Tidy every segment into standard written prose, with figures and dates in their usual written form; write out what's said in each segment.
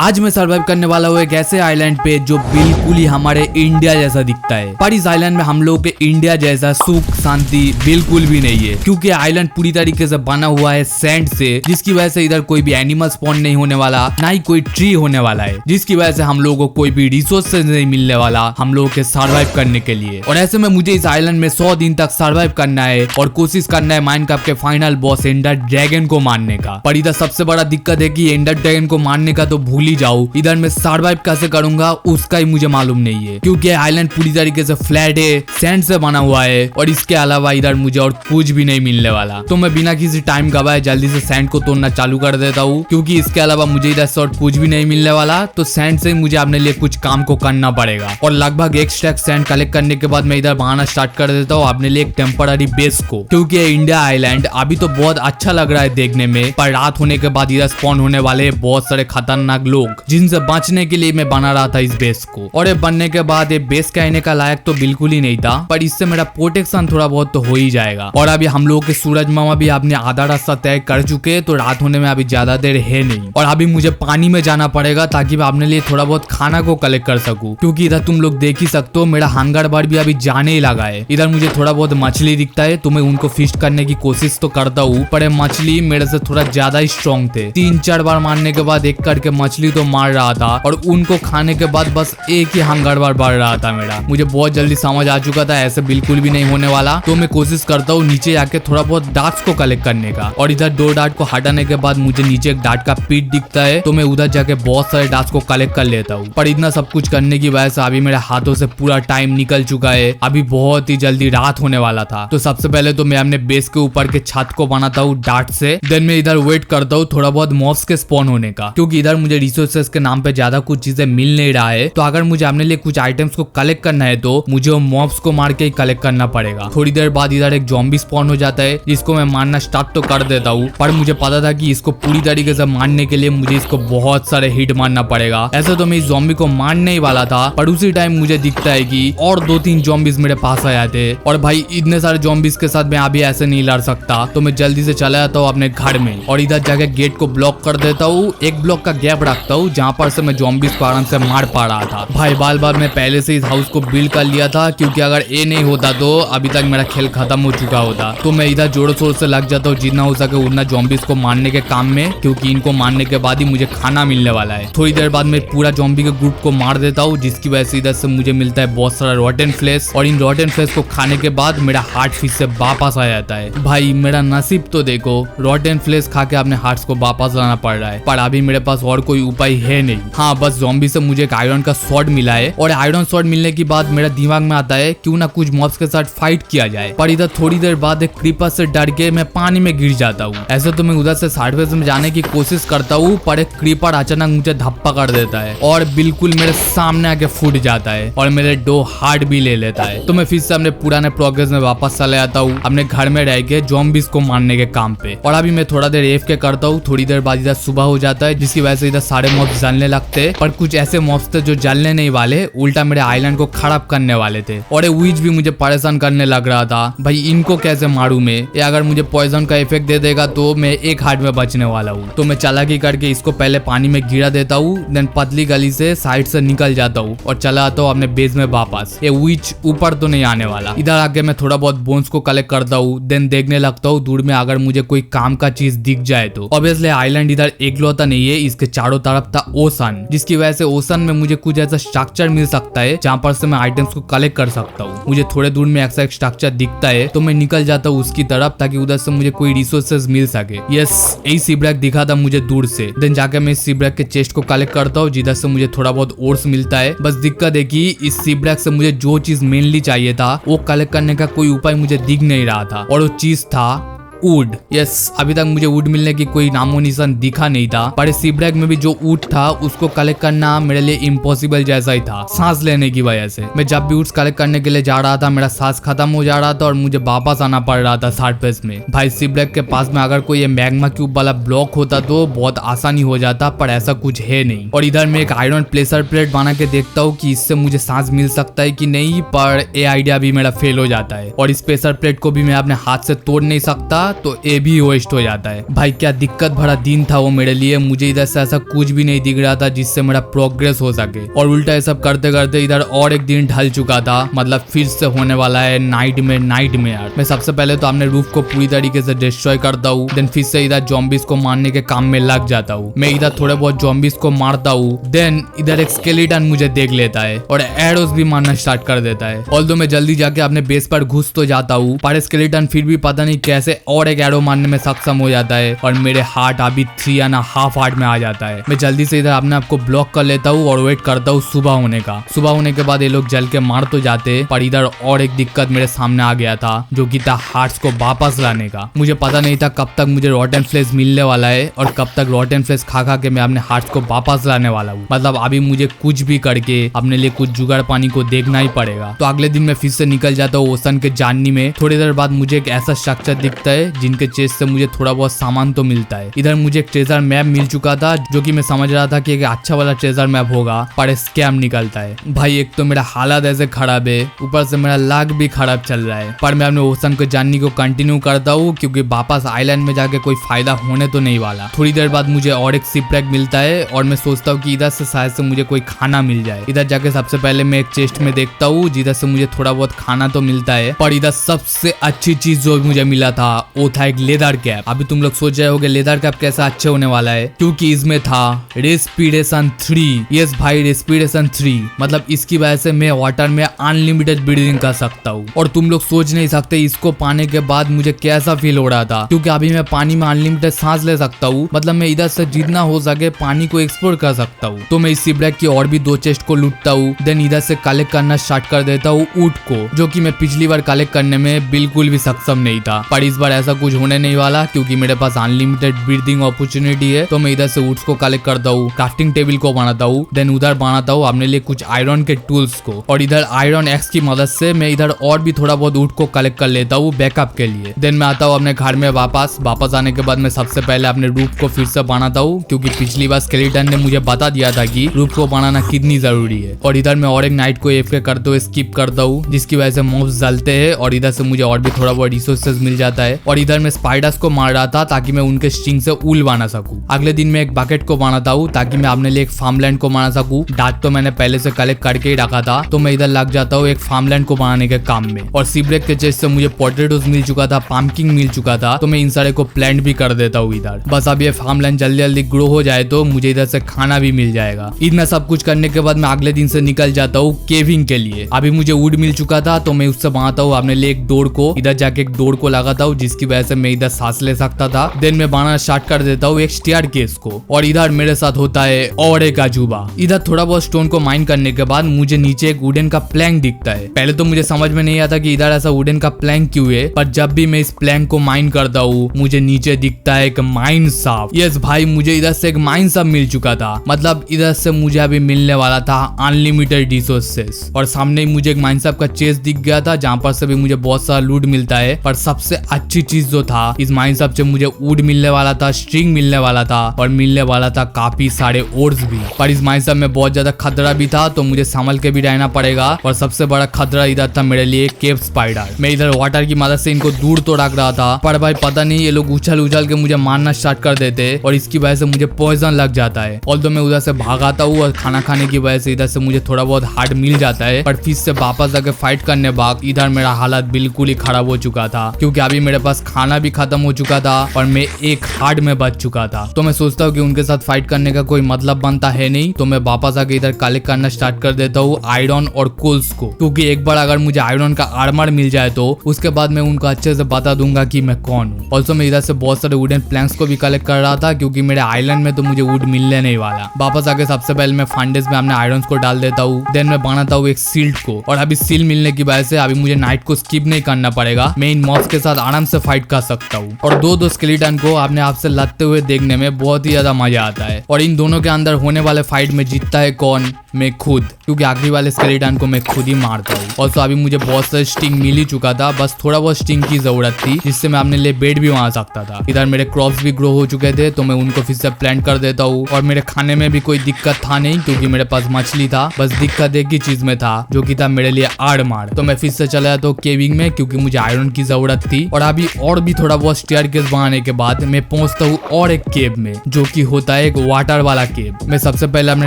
आज मैं सर्वाइव करने वाला हूँ एक ऐसे आइलैंड पे जो बिल्कुल ही हमारे इंडिया जैसा दिखता है, पर इस आइलैंड में हम लोगों के इंडिया जैसा सुख शांति बिल्कुल भी नहीं है, क्योंकि आइलैंड पूरी तरीके से बना हुआ है सैंड से, जिसकी वजह से इधर कोई भी एनिमल स्पॉन नहीं होने वाला, ना ही कोई ट्री होने वाला है, जिसकी वजह से हम लोगों को कोई भी रिसोर्सेज नहीं मिलने वाला हम लोगों के सर्वाइव करने के लिए। और ऐसे में मुझे इस आइलैंड में 100 दिन तक सर्वाइव करना है और कोशिश करना है माइनक्राफ्ट के फाइनल बॉस एंडर ड्रैगन को मारने का। पर इधर सबसे बड़ा दिक्कत है कि एंडर ड्रैगन को मारने का तो भूल ही जाओ, इधर मैं सर्वाइव कैसे करूंगा उसका ही मुझे मालूम नहीं है, क्योंकि आइलैंड पूरी तरीके से फ्लैट है, सैंड से बना हुआ है और इसके अलावा इधर मुझे और कुछ भी नहीं मिलने वाला। तो मैं बिना किसी टाइम गवाए जल्दी से सैंड को तोड़ना चालू कर देता हूँ, क्योंकि इसके अलावा मुझे इधर से और कुछ भी नहीं मिलने वाला। तो सैंड से मुझे अपने लिए कुछ काम को करना पड़ेगा और लगभग एक स्टैक सैंड कलेक्ट करने के बाद मैं इधर बनाना स्टार्ट कर देता हूँ अपने लिए एक टेम्पररी बेस को, क्योंकि इंडिया आइलैंड अभी तो बहुत अच्छा लग रहा है देखने में, पर रात होने के बाद इधर स्पॉन होने वाले बहुत सारे खतरनाक लोग, जिनसे बचने के लिए मैं बना रहा था इस बेस को। और ये बनने के बाद ये बेस कहने का लायक तो बिल्कुल ही नहीं था, पर इससे मेरा प्रोटेक्शन थोड़ा बहुत तो हो ही जाएगा। और अभी हम लोग के सूरज मामा भी अपने आधा रास्ता तय कर चुके, तो रात होने में अभी ज्यादा देर है नहीं। और अभी मुझे पानी में जाना पड़ेगा ताकि मैं अपने लिए थोड़ा बहुत खाना को कलेक्ट कर सकूं, क्योंकि इधर तुम लोग देख ही सकते हो मेरा हंगर बार भी अभी जाने ही लगा है। इधर मुझे थोड़ा बहुत मछली दिखता है, तो मैं उनको फिस्ट करने की कोशिश तो करता हूँ, पर मछली मेरे से थोड़ा ज्यादा ही स्ट्रॉन्ग थे। 3-4 बार मारने के बाद एक करके मछली तो मार रहा था और उनको खाने के बाद बस एक ही हंगर बार बढ़ रहा था मेरा। मुझे बहुत जल्दी समझ आ चुका था ऐसे बिल्कुल भी नहीं होने वाला, तो मैं कोशिश करता हूँ नीचे आके थोड़ा बहुत डार्ट्स को कलेक्ट करने का। और इधर 2 डार्ट को हटाने के बाद मुझे नीचे एक डार्ट का पीठ दिखता है, तो मैं उधर जाके बहुत सारे डार्ट्स को कलेक्ट कर लेता हूँ। पर इतना सब कुछ करने की वजह से अभी मेरे हाथों से पूरा टाइम निकल चुका है, अभी बहुत ही जल्दी रात होने वाला था। तो सबसे पहले तो मैं अपने बेस के ऊपर के छत को बनाता हूँ डार्ट से, देन मैं इधर वेट करता हूँ थोड़ा बहुत मॉब्स के स्पॉन होने का, क्योंकि इधर मुझे रिसोर्सेज के नाम पे ज्यादा कुछ चीजें मिल नहीं रहा है। तो अगर मुझे अपने लिए कुछ आइटम्स को कलेक्ट करना है तो मुझे वो मॉब्स को मार के ही कलेक्ट करना पड़ेगा। थोड़ी देर बाद इधर एक ज़ॉम्बी स्पॉन हो जाता है, जिसको मैं मारना स्टार्ट तो कर देता हूँ, पर मुझे पता था कि इसको पूरी तरीके से मारने के लिए मुझे इसको बहुत सारे हिट मारना पड़ेगा। ऐसे तो मैं इस ज़ॉम्बी को मारने ही वाला था, पर उसी टाइम मुझे दिखता है कि और 2-3 ज़ॉम्बीज मेरे पास आ जाते हैं। और भाई इतने सारे ज़ॉम्बीज के साथ मैं अभी ऐसे नहीं लड़ सकता, तो मैं जल्दी से चला जाता हूँ अपने घर में और इधर जाके गेट को ब्लॉक कर देता हूँ। एक ब्लॉक का गैप रखता हूँ जहाँ पर से मैं ज़ॉम्बीज को आराम से मार पा रहा था। भाई बार मैं पहले से इस हाउस को बिल्ड कर लिया था, क्योंकि अगर ये नहीं होता तो अभी तक मेरा खेल खत्म हो चुका होता। तो मैं इधर जोरों शोर से लग जाता हूँ जितना हो सके उतना ज़ॉम्बीज को मारने के काम में, क्योंकि इनको मारने के बाद ही मुझे खाना मिलने वाला है। थोड़ी देर बाद मैं पूरा ज़ॉम्बी के ग्रुप को मार देता हूँ, जिसकी वजह से इधर से मुझे मिलता है बहुत सारा रॉटन फ्लेश, और इन रॉटन फ्लेश को खाने के बाद मेरा हार्ट फिर से वापस आ जाता है। भाई मेरा नसीब तो देखो, रॉटन फ्लेश खा के अपने हार्ट्स को वापस लाना पड़ रहा है, पर अभी मेरे पास और कोई उपाय है नहीं। हाँ, बस ज़ॉम्बी से मुझे एक आयरन का स्वॉर्ड मिला है, और आयरन स्वॉर्ड मिलने के बाद मेरा दिमाग में आता है क्यों ना कुछ मॉब्स के साथ फाइट किया जाए। पर इधर थोड़ी देर बाद एक क्रीपर से डर के मैं पानी में गिर जाता हूँ। ऐसे तो मैं उधर से साइडवेज में जाने की कोशिश करता हूँ, पर एक क्रीपर अचानक मुझे धप्पा कर देता है और बिल्कुल मेरे सामने आके फूट जाता है और मेरे 2 हार्ट भी ले लेता है। तो मैं फिर से अपने पुराने प्रोग्रेस में वापस चला जाता हूँ अपने घर में रह के ज़ॉम्बीज को मारने के काम पे। और अभी मैं थोड़ा देर AFK करता हूँ। थोड़ी देर बाद इधर सुबह हो जाता है, जिसकी वजह से इधर सारे मॉब्स जलने लगते हैं, पर कुछ ऐसे मॉब्स थे जो जलने नहीं वाले, उल्टा मेरे आइलैंड को खराब करने वाले थे। और ये विच भी मुझे परेशान करने लग रहा था, भाई इनको कैसे मारूं मैं, ये अगर मुझे पॉइजन का इफेक्ट दे देगा तो मैं एक हार्ट में बचने वाला हूँ। तो मैं चालाकी करके इसको पहले पानी में गिरा देता हूँ, देन पतली गली से साइड से निकल जाता हूँ और चला आता हूँ अपने बेस में वापस। ये विच ऊपर तो नहीं आने वाला। इधर आके मैं थोड़ा बहुत बोन्स को कलेक्ट करता हूँ, देन देखने लगता हूँ दूर में अगर मुझे कोई काम का चीज दिख जाए तो। ऑब्वियसली आइलैंड इधर एकलौता नहीं है, इसके चारों तरफ था ओशन, जिसकी वजह से ओशन में मुझे कुछ ऐसा स्ट्रक्चर मिल सकता है जहाँ पर से मैं आइटम्स को कलेक्ट कर सकता हूँ। मुझे थोड़े दूर में ऐसा एक स्ट्रक्चर दिखता है, तो मैं निकल जाता हूँ उसकी तरफ ताकि उधर से मुझे कोई रिसोर्सेज मिल सके। यस, यही सीब्रैक दिखा था मुझे दूर से। देन जाके मैं इस सीब्रैक के चेस्ट को कलेक्ट करता हूँ, जिधर से मुझे थोड़ा बहुत ओर्स मिलता है। बस दिक्कत है कि इस सीब्रैक से मुझे जो चीज मेनली चाहिए था वो कलेक्ट करने का कोई उपाय मुझे दिख नहीं रहा था, और वो चीज था वुड। यस, अभी तक मुझे वुड मिलने की कोई नामो निशान दिखा नहीं था, पर सीब्रैक में भी जो वुड था उसको कलेक्ट करना मेरे लिए इम्पॉसिबल जैसा ही था सांस लेने की वजह से। मैं जब भी वुड्स कलेक्ट करने के लिए जा रहा था मेरा सांस खत्म हो जा रहा था और मुझे वापस आना पड़ रहा था सार्टपेस में। भाई सीब्रैक के पास में अगर कोई मैग्मा क्यूब वाला ब्लॉक होता तो बहुत आसानी हो जाता, पर ऐसा कुछ है नहीं। और इधर मैं एक आयरन प्रेशर प्लेट बना के देखता हूँ कि इससे मुझे सांस मिल सकता है कि नहीं, पर ये आइडिया भी मेरा फेल हो जाता है। और इस प्रेशर प्लेट को भी मैं अपने हाथ से तोड़ नहीं सकता, तो ये भी वेस्ट हो जाता है। भाई क्या दिक्कत भरा दिन था वो मेरे लिए। मुझे इधर से ऐसा कुछ भी नहीं दिख रहा था जिससे मेरा प्रोग्रेस हो सके, और उल्टा ये सब करते करते इधर और एक दिन ढल चुका था। मतलब फिर से होने वाला है नाइट में यार। मैं सबसे पहले तो अपने रूफ को पूरी तरीके से डिस्ट्रॉय करता हूँ, देन फिर से इधर जॉम्बिस को मारने के काम में लग जाता हूँ। मैं इधर थोड़े बहुत जॉम्बिस को मारता हूँ, देन इधर एक स्केलेटन मुझे देख लेता है और एरोस भी मारना स्टार्ट कर देता है। ऑल्दो मैं जल्दी जाके अपने बेस पर घुस तो जाता हूँ, पर स्केलेटन फिर भी पता नहीं कैसे और एक एरो मारने में सक्षम हो जाता है और मेरे हार्ट अभी 3.5 हार्ट में आ जाता है। मैं जल्दी से इधर अपने आप को ब्लॉक कर लेता हूँ और वेट करता हूँ सुबह होने का। सुबह होने के बाद ये लोग जल के मार तो जाते, पर इधर और एक दिक्कत मेरे सामने आ गया था, जो कि था हार्ट्स को वापस लाने का। मुझे पता नहीं था कब तक मुझे रॉटन फ्लेश मिलने वाला है और कब तक रॉटन फ्लेश खा खा के मैं अपने हार्ट्स को वापस लाने वाला हूँ। मतलब अभी मुझे कुछ भी करके अपने लिए कुछ जुगाड़ पानी को देखना ही पड़ेगा। तो अगले दिन मैं फिर से निकल जाता हूँ ओशन के जाननी में। थोड़ी देर बाद मुझे एक ऐसा स्ट्रक्चर दिखता है जिनके चेस्ट से मुझे थोड़ा बहुत सामान तो मिलता है। इधर मुझे एक ट्रेजर मैप मिल चुका था, जो कि मैं समझ रहा था कि एक अच्छा वाला ट्रेजर मैप होगा, पर स्कैम निकलता है। भाई एक तो मेरा हालत ऐसे खराब है, ऊपर से मेरा लाग भी खराब चल रहा है, पर मैं अपने ओशन के जाननी को कंटिन्यू करता हूँ क्योंकि वापस आइलैंड में जाके कोई फायदा होने तो नहीं वाला। थोड़ी देर बाद मुझे और एक शिपरेक मिलता है और मैं सोचता हूँ कि इधर से शायद से मुझे कोई खाना मिल जाए। इधर जाके सबसे पहले मैं एक चेस्ट में देखता हूँ जिधर से मुझे थोड़ा बहुत खाना तो मिलता है, पर इधर सबसे अच्छी चीज जो मुझे मिला था वो था एक लेदर कैप। अभी तुम लोग सोच रहे होगे लेदर कैप कैसा अच्छे होने वाला है, क्योंकि इसमें था रेस्पिरेशन 3। यस भाई रेस्पिरेशन 3, मतलब इसकी वजह से मैं वाटर में अनलिमिटेड ब्रीदिंग कर सकता हूँ। और तुम लोग सोच नहीं सकते इसको पाने के बाद मुझे कैसा फील हो रहा था, क्योंकि अभी मैं पानी में अनलिमिटेड सांस ले सकता हूँ। मतलब मैं इधर से जितना हो सके पानी को एक्सप्लोर कर सकता हूँ। तो मैं इस शिपरेक की और भी 2 चेस्ट को लूटता हूँ, देन इधर से कलेक्ट करना स्टार्ट कर देता हूँ ऊंट को, जो कि मैं पिछली बार कलेक्ट करने में बिल्कुल भी सक्षम नहीं था। पर इस बार ऐसा कुछ होने नहीं वाला क्योंकि मेरे पास अनलिमिटेड ब्रीदिंग अपॉर्चुनिटी है। तो मैं इधर से ऊंट्स को कलेक्ट करता हूँ, क्राफ्टिंग टेबल को बनाता हूँ, देन उधर बनाता हूँ अपने लिए कुछ आयरन के टूल्स को, और इधर आयरन एक्स की मदद से मैं इधर और भी थोड़ा बहुत ऊंट को कलेक्ट कर लेता हूँ बैकअप के लिए। देन मैं आता हूँ अपने घर में वापस आने के बाद मैं सबसे पहले अपने रूफ को फिर से बनाता हूँ, क्योंकि पिछली बार स्केलेटन ने मुझे बता दिया था कि रूफ को बनाना कितनी जरूरी है। और इधर मैं और एक नाइट को एफके करते हुए स्किप करता हूँ, जिसकी वजह से मॉब्स जलते हैं और इधर से मुझे और भी थोड़ा बहुत रिसोर्सेज मिल जाता है। और इधर मैं स्पाइडर्स को मार रहा था ताकि मैं उनके स्ट्रिंग से ऊल बना सकूं। अगले दिन मैं एक बकेट को बनाता हूँ ताकि मैं अपने लिए एक फार्मलैंड को बना सकूं। डार्क तो मैंने पहले से कलेक्ट करके ही रखा था, तो मैं इधर लग जाता हूँ एक फार्मलैंड को बनाने के काम में। और शिपरेक के चेस्ट से मुझे पोटैटोज मिल चुका था, पंपकिन मिल चुका था, तो मैं इन सारे को प्लांट भी कर देता हूँ इधर। बस अब ये फार्मलैंड जल्दी जल्दी ग्रो हो जाए तो मुझे इधर से खाना भी मिल जाएगा। इतना सब कुछ करने के बाद मैं अगले दिन से निकल जाता हूँ केविंग के लिए। अभी मुझे वुड मिल चुका था, तो मैं उससे बनाता हूँ अपने लिए एक डोर को। इधर जाके एक डोर को लगाता हूँ जिसकी वजह से मैं इधर सांस ले सकता था। देन मैं बनाना स्टार्ट कर देता हूँ एक स्टेयरकेस को, और इधर मेरे साथ होता है और एक अजूबा। इधर थोड़ा बहुत स्टोन को माइन करने के बाद मुझे नीचे एक वुडन का प्लैंक दिखता है। पहले तो मुझे समझ में नहीं आता कि इधर ऐसा वुडन का प्लैंक क्यों है, पर जब भी मैं इस प्लैंक को माइन करता हूँ मुझे नीचे दिखता है एक माइन शाफ्ट। यस भाई मुझे इधर से एक माइन शाफ्ट मिल चुका था, मतलब इधर से मुझे अभी मिलने वाला था अनलिमिटेड रिसोर्सेस। और सामने ही मुझे एक माइन शाफ्ट का चेस्ट दिख गया था जहाँ पर से भी मुझे बहुत सारा लूट मिलता है। पर सबसे अच्छी चीज जो था इस माइन शाफ्ट से मुझे वुड मिलने वाला था, स्ट्रिंग मिलने वाला था और मिलने वाला था काफी सारे ओर्स भी। पर इस माइन शाफ्ट में बहुत ज्यादा खतरा भी था, तो मुझे संभल के भी रहना पड़ेगा। और सबसे बड़ा खतरा इधर था मेरे लिए केव स्पाइडर। मैं इधर वाटर की मदद से इनको दूर तो रख रहा था, पर भाई पता नहीं ये लोग उछल के मुझे मारना स्टार्ट कर देते और इसकी वजह से मुझे पॉइजन लग जाता है। ऑल्दो मैं उधर से भागाता हूँ और खाना खाने की वजह से इधर से मुझे थोड़ा बहुत हार्ट मिल जाता है, पर फिर से वापस आके फाइट करने बाद इधर मेरा हालत बिल्कुल ही खराब हो चुका था, क्योंकि अभी मेरे पास खाना भी खत्म हो चुका था और मैं एक हार्ट में बच चुका था। तो मैं सोचता हूँ कि उनके साथ फाइट करने का कोई मतलब बनता है नहीं, तो मैं वापस आके इधर कलेक्ट करना स्टार्ट कर देता हूँ आयरन और कोल्स को, क्योंकि एक बार अगर मुझे आयरन का आर्मर मिल जाए तो उसके बाद मैं उनको अच्छे से बता दूंगा कि मैं कौन हूँ। ऑल्सो मैं इधर से बहुत सारे वुडन प्लैंक्स को भी कलेक्ट कर रहा था, क्योंकि मेरे आइलैंड में तो मुझे वुड मिलने नहीं वाला। वापस आके सबसे पहले मैं फंडेस में अपने आयरन को डाल देता हूँ, देन मैं बनाता हूँ एक सील्ड को। और अभी सील मिलने की वजह से अभी मुझे नाइट को स्किप नहीं करना पड़ेगा, मैं इन मॉब्स के साथ आराम से फाइट कर सकता हूँ। और दो स्केलेटन को अपने आप से लड़ते हुए देखने में बहुत ही ज्यादा मजा आता है। और इन दोनों के अंदर होने वाले फाइट में जीतता है कौन, मैं खुद, क्योंकि आखिरी वाले स्केलेटन को मैं खुद ही मारता हूँ। और तो अभी मुझे बहुत सारे स्टिंग मिल ही चुका था, बस थोड़ा बहुत स्टिंग की जरूरत थी जिससे मैं अपने लिए बेड भी बना सकता था। इधर मेरे क्रॉप्स भी ग्रो हो चुके थे तो मैं उनको फिर से प्लांट कर देता हूँ। और मेरे खाने में भी कोई दिक्कत था नहीं क्योंकि मेरे पास मछली था, बस दिक्कत एक ही चीज में था जो कि था मेरे लिए आड़ मार। तो मैं फिर से चला जाता हूँ केविंग में क्योंकि मुझे आयरन की जरूरत थी। और अभी और भी थोड़ा बहुत स्टेयरकेस बनाने के बाद मैं पहुंचता हूँ और एक केव में जो कि होता है एक वाटर वाला केव। मैं सबसे पहले अपने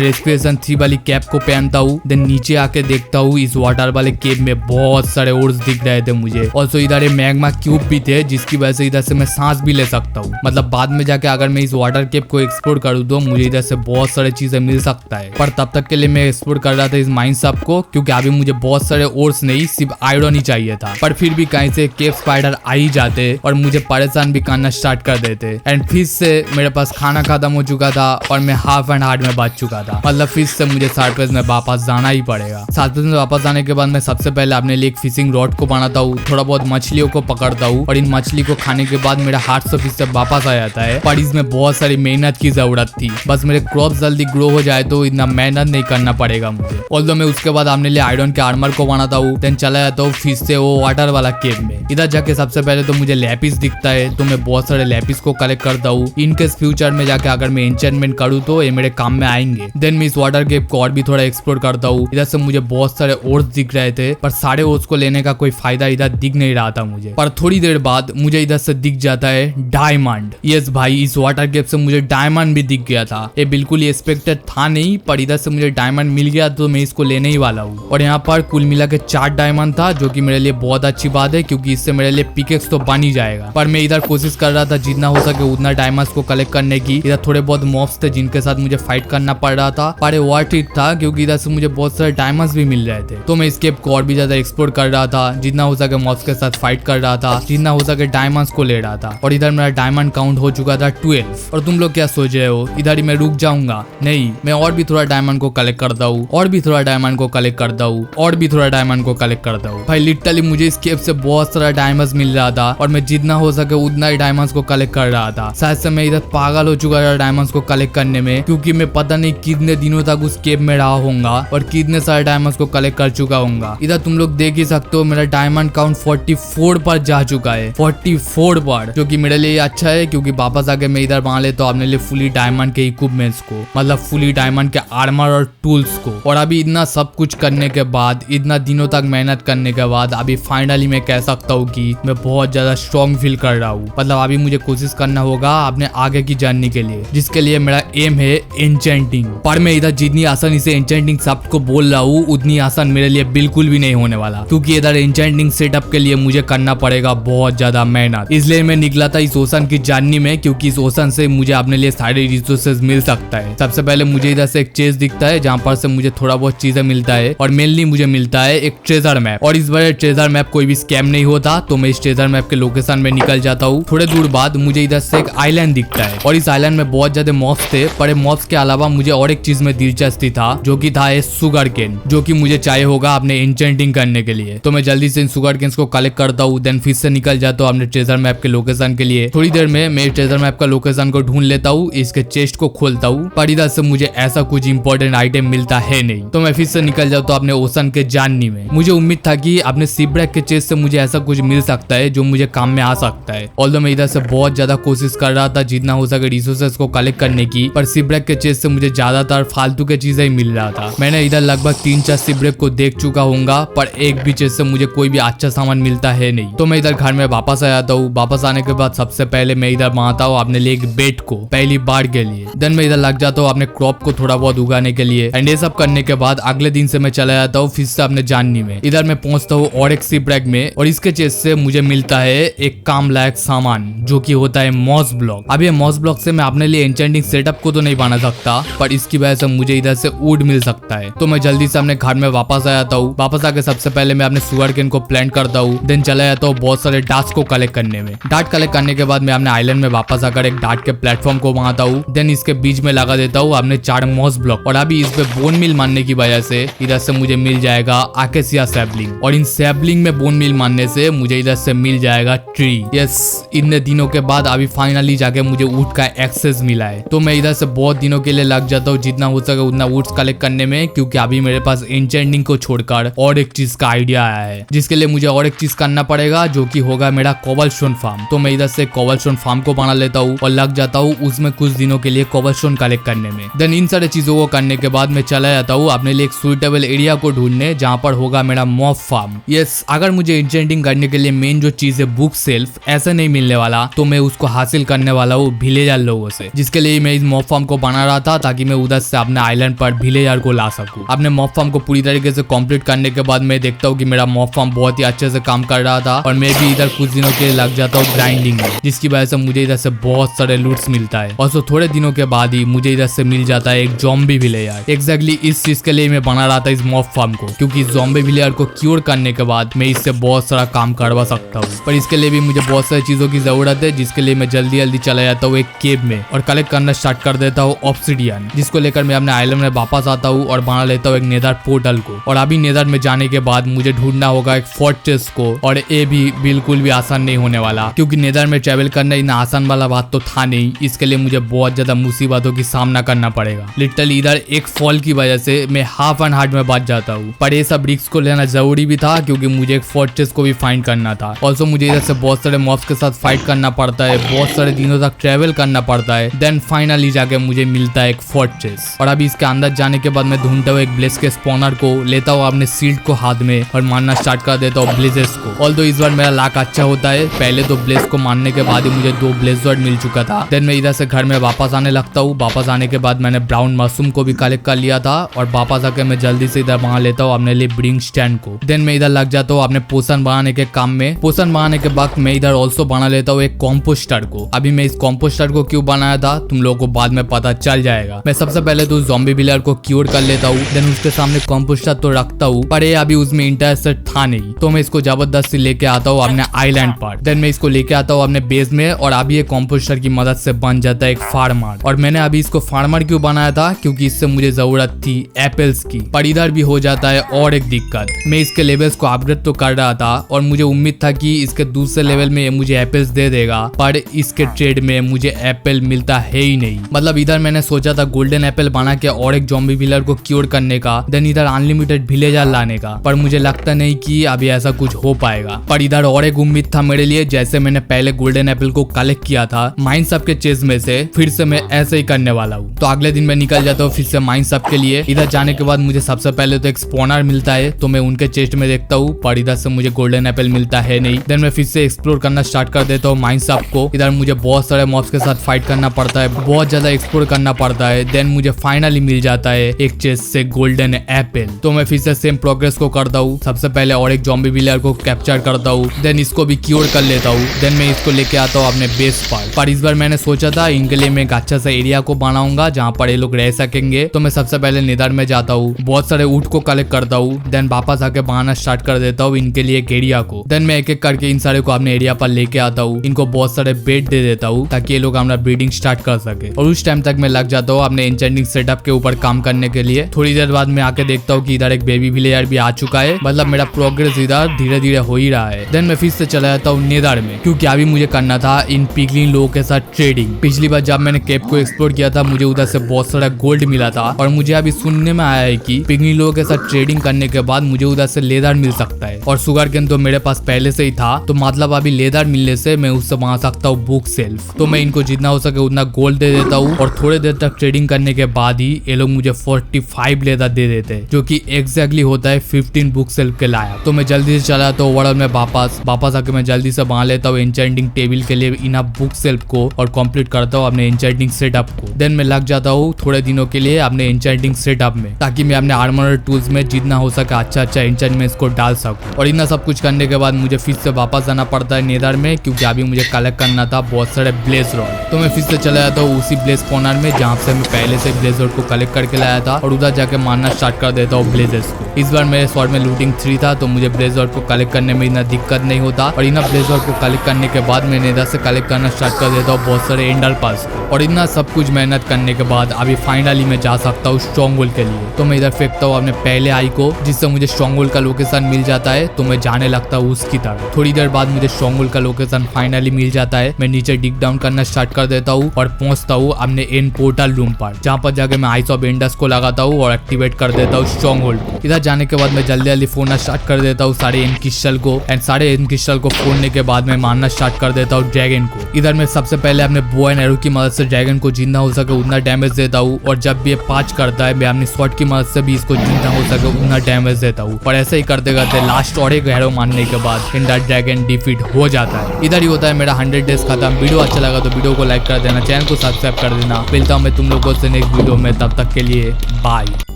रेस्पिरेशन 3 वाली कैप को पहनता हूँ, देन नीचे आके देखता हूँ इस वाटर वाले केव में बहुत सारे ओर्स दिख रहे थे मुझे। और तो इधर मैग्मा क्यूब भी थे जिसकी वजह से इधर से मैं सांस भी ले सकता हूँ। मतलब बाद में जाके अगर मैं इस वाटर केव को एक्सप्लोर करूँ तो मुझे इधर से बहुत सारी चीजें मिल सकता है। पर तब तक के लिए मैं एक्सप्लोर कर रहा था इस माइन सब को क्योंकि अभी मुझे बहुत सारे ओर्स नहीं सिर्फ आयरन ही चाहिए था। पर फिर भी कहीं से केव स्पाइडर आ ही जाते और मुझे परेशान भी करना स्टार्ट कर देते। एंड फिर से मेरे पास खाना खत्म हो चुका था और मैं हाफ एंड हार्ट में बच चुका था। मतलब फिर से मुझे सरप्राइज में वापस जाना ही पड़ेगा। सरप्राइज में वापस आने के बाद मैं सबसे पहले अपने लिए एक फिशिंग रॉड को बनाता हूँ, थोड़ा बहुत मछलियों को पकड़ता हूँ और इन मछली को खाने के बाद मेरा हार्ट से फिर से वापस आ जाता है। पर इसमें बहुत सारी मेहनत की जरूरत थी, बस मेरे क्रॉप जल्दी ग्रो हो जाए तो इतना मेहनत नहीं करना पड़ेगा मुझे। ऑल्दो मैं उसके बाद अपने लिए आयरन के आर्मर को बनाता हूँ, देन चला जाता हूँ फिर से वो वाटर वाला केव में। इधर जाके सबसे पहले तो मुझे लैपिस दिखता है तो मैं बहुत सारे लैपिस को कलेक्ट करता हूँ। इनकेस फ्यूचर में जाके अगर मैं एन्चेंटमेंट करूँ तो ये मेरे काम में आएंगे। देन मैं इस वाटर केव को और भी थोड़ा एक्सप्लोर करता हूँ। इधर से मुझे बहुत सारे ओर्स दिख रहे थे पर सारे ओर्स को लेने का कोई फायदा इधर दिख नहीं रहा था मुझे। पर थोड़ी देर बाद मुझे इधर से दिख जाता है डायमंड। यस भाई, इस वाटर केव से मुझे डायमंड भी दिख गया था। ये बिल्कुल एक्सपेक्टेड था नहीं, पर इधर से मुझे डायमंड मिल गया तो मैं इसको लेने ही वाला हूँ। और यहाँ पर कुल मिला के 4 डायमंड था जो कि मेरे लिए बहुत अच्छी बात है क्योंकि इससे मेरे लिए पिकेक्स तो बन ही जाएगा। पर मैं इधर कोशिश कर रहा था जितना हो सके उतना डायमंड्स को कलेक्ट करने की। इधर थोड़े बहुत मॉब्स थे जिनके साथ मुझे फाइट करना पड़ रहा था, पर वो ठीक था क्योंकि इधर से मुझे बहुत सारे डायमंड्स भी मिल रहे थे। तो मैं इस केव को और भी ज्यादा एक्सप्लोर कर रहा था, जितना हो सके मॉब्स के साथ फाइट कर रहा था, जितना हो सके डायमंड्स को ले रहा था। और इधर मेरा डायमंड काउंट हो चुका था 12। और तुम लोग क्या सोच रहे हो इधर ही मैं रुक जाऊंगा? नहीं, मैं और भी थोड़ा डायमंड को कलेक्ट करता हूँ, और भी थोड़ा डायमंड को कलेक्ट करता हूँ, और भी थोड़ा डायमंड को कलेक्ट करता हूँ। भाई लिटरली मुझे इस केव से बहुत सारा डायमंड्स मिल रहा था और मैं जितना हो सके उतना ही डायमंड्स को कलेक्ट कर रहा था। शायद से मैं इधर पागल हो चुका था डायमंड्स को कलेक्ट करने में क्योंकि मैं पता नहीं कितने दिनों तक उस केव में रहा होऊंगा और कितने सारे डायमंड्स को कलेक्ट कर चुका होऊंगा। इधर तुम लोग देख ही सकते हो मेरा डायमंड काउंट 44 पर जा चुका है, 44 पर, जो कि मेरे लिए अच्छा है क्योंकि वापस आके मैं इधर बना लेता हूँ अपने लिए फुली डायमंड के इक्विपमेंट्स को, मतलब फुली डायमंड के आर्मर और टूल्स को। और अभी इतना सब कुछ करने के बाद, इतना दिनों तक मेहनत करने के बाद अभी फाइनली मैं कह सकता हूँ कि मैं बहुत ज्यादा स्ट्रॉन्ग फील कर रहा हूँ। मतलब अभी मुझे कोशिश करना होगा अपने आगे की जर्नी के लिए, जिसके लिए मेरा एम है एन्चेंटिंग। पर मैं इधर जितनी आसानी से एन्चेंटिंग शब्द को बोल रहा हूँ उतनी आसान मेरे लिए बिल्कुल भी नहीं होने वाला क्योंकि इधर एन्चेंटिंग सेटअप के लिए मुझे करना पड़ेगा बहुत ज्यादा मेहनत। इसलिए मैं निकला था इस ओशन की जर्नी में क्योंकि इस ओशन से मुझे अपने लिए सारे रिसोर्सेज मिल सकता है। सबसे पहले मुझे इधर से एक चेस्ट दिखता है जहाँ पर से मुझे थोड़ा बहुत चीजें मिलता है और मेनली मुझे मिलता है एक ट्रेजर मैप। और इस बार ट्रेजर मैप कोई भी स्कैम नहीं होता तो मैं इस ट्रेजर मैप के लोकेशन में निकल जाता हूँ। थोड़े दूर बाद मुझे इधर से एक आइलैंड दिखता है और इस आइलैंड में बहुत ज्यादा मॉब्स थे, पर मॉब्स के अलावा मुझे और एक चीज में दिलचस्पी था जो कि था सुगर केन, जो कि मुझे चाहिए होगा अपने एन्चेंटिंग करने के लिए। तो मैं जल्दी से इन सुगर केन्स को कलेक्ट करता हूँ, देन फिर से निकल जाता हूँ अपने ट्रेजर मैप के लोकेशन के लिए। थोड़ी देर में मैं ट्रेजर मैप का लोकेशन को ढूंढ लेता हूँ, इसके चेस्ट को खोलता हूँ, पर इधर से मुझे ऐसा कुछ इंपॉर्टेंट आइटम मिलता है नहीं। तो मैं फिर से निकल जाता हूँ अपने ओशन के जर्नी में। मुझे उम्मीद था कि अपने शिपरेक के चेस्ट से मुझे ऐसा कुछ मिल सकता है जो मुझे काम में आ सकता है। ऑल्दो मैं इधर से बहुत ज्यादा कोशिश कर रहा था जितना हो सके रिसोर्सेज को कलेक्ट करने की, पर शिपरेक के चेस्ट से मुझे ज्यादातर फालतू के चीजें ही मिल रहा था। मैंने इधर लगभग 3-4 शिपरेक को देख चुका हूँगा, पर एक भी चेस्ट से मुझे कोई भी अच्छा सामान मिलता है नहीं। तो मैं इधर घर में वापस आ जाता हूँ। वापस आने के बाद सबसे पहले मैं इधर बनाता हूँ अपने लिए एक बेड को पहली बार के लिए। देन मैं इधर लग जाता हूँ अपने क्रॉप को थोड़ा बहुत उगाने के लिए। एंड ये सब करने के बाद अगले दिन से मैं चला जाता हूँ फिर से अपने जर्नी में। इधर मैं पहुंचता हूँ और एक शिपरेक में और इसके चेस्ट से मुझे मिलता है एक काम लायक सामान जो कि होता है मॉस ब्लॉक। अब ये मॉस ब्लॉक से मैं अपने लिए एन्चेंटिंग सेटअप को तो नहीं बना सकता, पर इसकी वजह से मुझे इधर से वुड मिल सकता है। तो मैं जल्दी से अपने घर में वापस आ जाता हूँ। वापस आके सबसे पहले मैं अपने सुगर केन को प्लांट करता हूँ, देन चला जाता हूँ बहुत सारे डार्ट्स को कलेक्ट करने में। डार्ट कलेक्ट करने के बाद मैं अपने आइलैंड में वापस आकर एक डार्ट के प्लेटफॉर्म को बनाता हूँ, देन इसके बीच में लगा देता हूँ अपने 4 मॉस ब्लॉक। और अभी इस पे बोन मिल मारने की वजह से इधर से मुझे मिल जाएगा आकेसिया सैपलिंग, और इन सैपलिंग में बोन मिल मारने से मुझे इधर से मिल जाएगा ट्री। यस, इतने दिनों के बाद अभी फाइनली जाके मुझे वुड का एक्सेस मिला है। तो मैं इधर से बहुत दिनों के लिए लग जाता हूँ, जितना हो सके उतना वुड मॉब्स कलेक्ट करने में, क्योंकि अभी मेरे पास एन्चेंटिंग को छोड़कर और एक चीज का आइडिया आया है, जिसके लिए मुझे और एक चीज करना पड़ेगा, जो कि होगा मेरा कोबलस्टोन फार्म। तो मैं इधर से कोबलस्टोन फार्म को बना लेता हूँ और लग जाता हूँ उसमें कुछ दिनों के लिए कोबलस्टोन कलेक्ट करने में। देन इन सारे चीजों को करने के बाद मैं चला जाता हूँ अपने लिए एक सुइटेबल एरिया को ढूंढने, जहाँ पर होगा मेरा मॉब फार्म। यस, अगर मुझे एन्चेंटिंग करने के लिए मेन जो चीज है बुक सेल्फ ऐसे नहीं मिलने वाला, तो मैं उसको हासिल करने वाला हूँ विलेजर लोगों से, जिसके लिए मैं इस मॉब फार्म को बना रहा था, ताकि मैं उधर से अपने आइलैंड पर विलेजर को ला सकूं। अपने मॉब फार्म को पूरी तरीके से कंप्लीट करने के बाद मैं देखता हूँ कि मेरा मॉब फार्म बहुत ही अच्छे से काम कर रहा था, और मैं भी इधर कुछ दिनों के लिए लग जाता हूँ ग्राइंडिंग में, जिसकी वजह से मुझे इधर से बहुत सारे लूट्स मिलता है। और थोड़े दिनों के बाद ही मुझे इधर से मिल जाता है एक ज़ॉम्बी विलेजर। एग्जैक्टली इस चीज के लिए मैं बना रहा था इस मॉब फार्म को, क्योंकि ज़ॉम्बी विलेजर को क्योर करने के बाद मैं इससे बहुत सारा काम करवा सकता हूँ। पर इसके लिए भी मुझे बहुत सारी चीजों की जरूरत है, जिसके लिए मैं जल्दी जल्दी चला जाता हूँ एक केव में और कलेक्ट करना स्टार्ट कर देता हूँ ऑब्सिडियन, जिसको लेकर मैं अपने आइलैंड में वापस आता हूँ और बना लेता हूँ एक नेदर पोर्टल को। और अभी नेदर में जाने के बाद मुझे ढूंढना होगा एक फोर्ट्रेस को, और ये भी बिल्कुल भी आसान नहीं होने वाला, क्योंकि नेदर में ट्रेवल करना इतना आसान वाला बात तो था नहीं। इसके लिए मुझे बहुत ज्यादा मुसीबतों की सामना करना पड़ेगा। लिटरली इधर एक फॉल की वजह से मैं हाफ एंड हार्ट में बच जाता हूँ, पर ये सब रिस्क को लेना जरूरी भी था, क्योंकि मुझे एक फोर्ट्रेस को भी फाइंड करना था। ऑल्सो मुझे इधर से बहुत सारे मॉब्स के साथ फाइट करना पड़ता है, बहुत सारे दिनों तक ट्रेवल करना पड़ता है, देन फाइनली जाके मुझे मिलता है एक फोर्ट्रेस। और अभी इसके अंदर जाने के बाद मैं ढूंढता हूँ एक ब्लेस के स्पॉनर को, लेता हूँ अपने शील्ड को हाथ में और मारना स्टार्ट कर देता हूँ ब्लेजेस को। ऑल्दो इस बार मेरा लाक अच्छा होता है, पहले तो ब्लेस को मारने के बाद ही मुझे 2 ब्लेजवर्ड मिल चुका था। देन मैं इधर से घर में वापस आने लगता हूँ। वापस आने के बाद मैंने ब्राउन मशरूम को भी कलेक्ट कर लिया था, और वापस आके मैं जल्दी से इधर बना लेता हूँ अपने लिए ब्रिंग स्टैंड को। देन मैं इधर लग जाता हूँ अपने पोषण बनाने के काम में। पोषण बनाने के बाद मैं इधर ऑल्सो बना लेता हूँ एक कॉम्पोस्टर को। अभी मैं इस कॉम्पोस्टर को क्यों बनाया था तुम लोगों को बाद में पता चल जाएगा। मैं सबसे पहले तो ज़ॉम्बी विलेजर को क्योर कर लेता हूँ, देन उसके सामने कॉम्पोस्टर तो रखता हूँ, पर ये अभी उसमें इंटरेस्टेड था नहीं, तो मैं इसको जबरदस्ती लेके आता हूँ अपने आइलैंड पर। देन मैं इसको लेके आता हूँ अपने बेस में, और अभी ये कॉम्पोस्टर की मदद से बन जाता है एक फार्मर। और मैंने अभी इसको फार्मर क्यों बनाया था, क्योंकि इससे मुझे जरूरत थी एप्पल्स की। पर इधर भी हो जाता है और एक दिक्कत, मैं इसके लेवल्स को अपग्रेड तो कर रहा था, और मुझे उम्मीद था कि इसके दूसरे लेवल में मुझे एप्पल्स दे देगा, पर इसके ट्रेड में मुझे एप्पल मिलता है ही नहीं। मतलब इधर मैंने सोचा था गोल्डन एप्पल बना के और एक ज़ॉम्बी विलेजर को क्योर करने का, देन इधर अनलिमिटेड विलेजर लाने का, पर मुझे लगता नहीं कि अभी ऐसा कुछ हो पाएगा। पर इधर और एक उम्मीद था मेरे लिए, जैसे मैंने पहले गोल्डन एप्पल को कलेक्ट किया था माइंस अप के चेस्ट में से, फिर से मैं ऐसे ही करने वाला हूँ। तो अगले दिन मैं निकल जाता हूँ फिर से माइंस अप के लिए। इधर जाने के बाद मुझे सबसे पहले तो एक स्पॉनर मिलता है, तो मैं उनके चेस्ट में देखता हूँ, पर इधर से मुझे गोल्डन एप्पल मिलता है नहीं। देन मैं फिर से एक्सप्लोर करना स्टार्ट कर देता हूँ माइंस अप को। इधर मुझे बहुत सारे मॉब्स के साथ फाइट करना पड़ता है, बहुत ज्यादा एक्सप्लोर करना पड़ता है। देन मुझे फाइनली मिल जाता है एक चेस्ट से गोल्डन एप्पल। तो मैं फिर से सेम प्रोग्रेस को करता हूँ। सबसे पहले और एक ज़ॉम्बी विलेजर को कैप्चर करता हूँ, देन इसको भी क्योर कर लेता हूँ। देन मैं इसको लेके आता हूँ अपने बेस पर इस बार मैंने सोचा था इनके लिए मैं एक अच्छा सा एरिया को बनाऊंगा जहाँ पर ये लोग रह सकेंगे। तो मैं सबसे पहले नेदर में जाता हूँ, बहुत सारे ऊँट को कलेक्ट करता हूँ, देन वापस आके बनाना स्टार्ट कर देता हूँ इनके लिए एक एरिया को। देन मैं एक एक करके इन सारे को अपने एरिया पर लेके आता हूँ, इनको बहुत सारे बेड दे देता हूँ ताकि ये लोग हमारा ब्रीडिंग स्टार्ट कर सके। और उस टाइम तक मैं लग जाता हूँ अपने एन्चेंटिंग सेटअप के ऊपर काम करने के लिए। थोड़ी देर बाद मैं आके देखता हूँ कि इधर एक बेबी विलेजर भी आ चुका है, मतलब मेरा प्रोग्रेस इधर धीरे धीरे हो ही रहा है। देन मैं फिर से चला जाता हूँ नेदर में, क्योंकि अभी मुझे करना था इन पिगलिन लोगों के साथ ट्रेडिंग। पिछली बार जब मैंने केप को एक्सप्लोर किया था मुझे उधर से बहुत सारा गोल्ड मिला था, और मुझे अभी सुनने में आया है कि पिगलिन लोगों के साथ ट्रेडिंग करने के बाद मुझे उधर से लेदर मिल सकता है। और शुगर केन तो मेरे पास पहले से ही था, तो मतलब अभी लेदर मिलने से मैं उससे बना सकता हूँ बुक सेल्फ। तो मैं इनको जितना हो सके उतना गोल्ड दे देता हूँ, और थोड़े देर तक ट्रेडिंग करने के बाद ही ये लोग मुझे 45 लेदर दे देते हैं, जो कि एग्जैक्टली होता है 15 बुक सेल्फ के लायक। तो मैं जल्दी से चला तो ओवरऑल में वापस आके मैं जल्दी से बना लेता हूँ एन्चेंटिंग टेबल के लिए इनफ बुक सेल्फ को, और कंप्लीट करता हूँ अपने एन्चेंटिंग सेटअप को। देन मैं लग जाता हूँ थोड़े दिनों के लिए अपने एन्चेंटिंग सेटअप में, ताकि मैं अपने आर्मर टूल्स में जितना हो सके अच्छा एन्चेंटमेंट्स को डाल सकूं। और इतना सब कुछ करने के बाद मुझे फिर से वापस आना पड़ता है नेदर में, क्योंकि अभी मुझे कलेक्ट करना था बहुत सारे ब्लेज रॉड। तो मैं फिर से चला जाता हूँ उसी ब्लेज कॉर्नर में जहाँ से मैं पहले से ब्लेज रॉड को कलेक्ट करके लाया था, और उधर जाके मारना स्टार्ट कर देता हूँ ब्लेजेस को। इस बार मेरे शॉट में लूटिंग 3 था, तो मुझे ब्लेज रॉड को कलेक्ट करने में इतना दिक्कत नहीं होता। और इतना ब्लेज रॉड को कलेक्ट करने के बाद मैं नेदर से कलेक्ट करना स्टार्ट कर देता हूँ बहुत सारे एंडर पास। और इतना सब कुछ मेहनत करने के बाद अभी फाइनली मैं जा सकता हूँ स्ट्रॉन्ग होल्ड के लिए। तो मैं इधर फेंकता हूँ अपने पहले आई को, जिससे मुझे स्ट्रॉन्ग होल्ड का लोकेशन मिल जाता है। तो मैं जाने लगता हूँ उसकी तरफ। थोड़ी देर बाद मुझे स्ट्रॉन्ग होल्ड का लोकेशन फाइनली मिल जाता है। मैं नीचे डिग डाउन करना स्टार्ट कर देता हूँ और पहुंचता हूँ अपने एंड पोर्टल रूम पर, जहाँ पर जाके मैं आइस ऑफ एंडर इंडस को लगाता हूँ और एक्टिवेट कर देता हूँ स्ट्रॉन्ग होल्ड को। इधर जाने के बाद मैं जल्दी जल्दी फोड़ना स्टार्ट कर देता हूँ सारे इन क्रिस्टल को एंड सारे इन क्रिस्टल को फोड़ने के बाद मैं मारना स्टार्ट कर देता हूँ ड्रैगन को। इधर मैं सबसे पहले अपने बो एंड एरो की मदद से ड्रैगन को जितना हो सके उतना डैमेज देता हूँ और जब भी ये 5 करता है मैं अपनी स्वॉर्ड की मदद से भी इसको जितना हो सके उतना डैमेज देता हूँ। और ऐसे ही करते करते लास्ट और एक एरो मारने के बाद एंडर ड्रैगन डिफीट हो जाता है। इधर ही होता है मेरा 100 डेज खत्म। वीडियो अच्छा लगा तो वीडियो को लाइक कर देना, चैनल को सब्सक्राइब कर देना। मिलता हूँ मैं तुम लोगों से नेक्स्ट वीडियो में, तब तक के लिए बाय।